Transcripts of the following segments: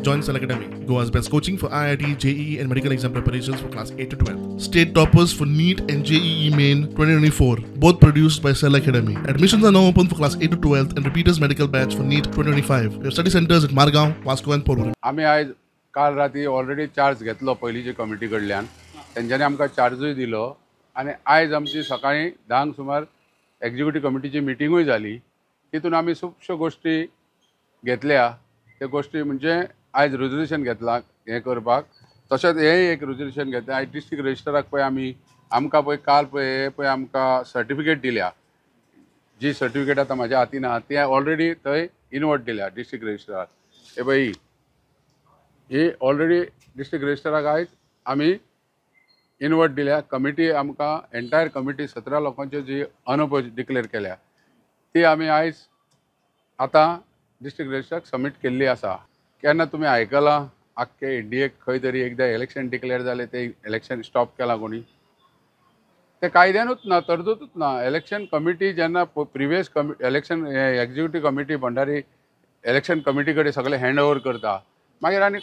Join Select Academy, Goa's best coaching for IIT, JEE and medical exam preparations for class 8 to 12. State toppers for NEET and JEE Main 2024, both produced by Select Academy. Admissions are now open for class 8 to 12 and repeaters medical batch for NEET 2025. We have study centers at Margao, Vasco and Porvorim. आम्ही आज काल राती already charge घेतलो पयलींचे committee कडल्यान तेंच्यांनी आमकां चार्जूय दिलो आनी आयज आमची सकाळी 10 सुमार एक्झिक्युटिव्ह कमिटीची मिटिंगूय जाली तितून आमी खुबश्यो गोष्टी घेतल्या त्या गोष्टी म्हणजे आयज रेजोल्युशन घेतला हे करपाक तशेंच हे एक रेजोल्युशन घेतलें आयज डिस्ट्रिक्ट रजिस्ट्राराक पळय आमकां पळय काल पळय आमकां सर्टिफिकेट दिल्या जी सर्टिफिकेट आतां म्हाज्या हातीन आहा ती ऑलरेडी थंय इनवर्ट दिल्या डिस्ट्रिक्ट रजिस्ट्रार हे पळय ही ऑलरेडी डिस्ट्रिक्ट रजिस्ट्राराक आयज आमी इनवर्ट दिल्या कमिटी आमकां एंटायर कमिटी 17 लोकांची जी अनअपोज डिक्लेअर केल्या ती आमी आयज आतां डिस्ट्रिक्ट रजिस्ट्राराक सबमीट केल्ली आसा केन्ना तुमी आयकलां आख्खे इंडियेक खंय तरी एकदां इलेक्शन डिक्लेअर जालें ते इलेक्शन स्टॉप केलां कोणी ते कायद्यानूच ना तरतूदूच ना इलेक्शन कमिटी जेन्ना previous election executive committee Bhandari election committee कडेन सगळें हँड ओवर करता मागीर आनी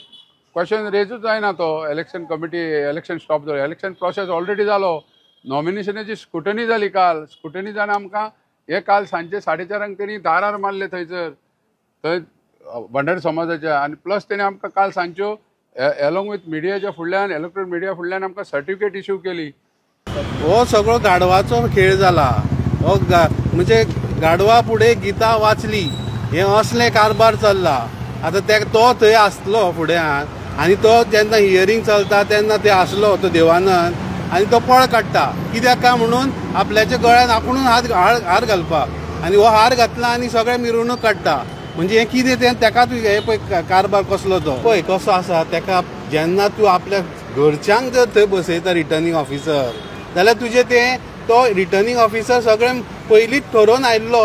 क्वेश्चन रेजूच जायना तो इलेक्शन कमिटी इलेक्शन स्टॉप जालो इलेक्शन प्रोसेस ऑलरेडी जालो नॉमिनेशनाची स्क्रुटनी जाली काल स्क्रुटनी जावन आमकां हे काल सांजे 4:30 तेणी दारार मारले थंयसर थंय भंडारी समाजाच्या आनी प्लस तेणी आमकां काल सांजच्यो एलोंग विथ मिडियाच्या फुडल्यान इलेक्ट्रॉनिक मिडिया फुडल्यान आमकां सर्टिफिकेट इश्यू केली हो सगळो गाडवाचो खेळ जाला हो म्हणजे गाडवा फुडें गीता वाचली हे असले कारभार चल्ला आतां तो थंय आसलो फुड्यान आनी तो जेन्ना हियरींग चलता तेन्ना ते आसलो तो देवानंद आनी तो पळ काडटा कित्याक काय म्हणून आपल्याच्या गळ्यान आपुणून हार घालपाक आनी हो हार घातला आनी सगळे मिरवणूक काडटा म्हणजे हे कितें तें तेकाच हे पळय कारभार कसलो तो पळय कसो आसा तेका जेन्ना तूं आपल्या घरच्यांक जर थंय बसयता रिटर्निंग ऑफिसर जाल्यार तुजें तें तो रिटर्निंग ऑफिसर सगळें पयलींच ठरोवन आयिल्लो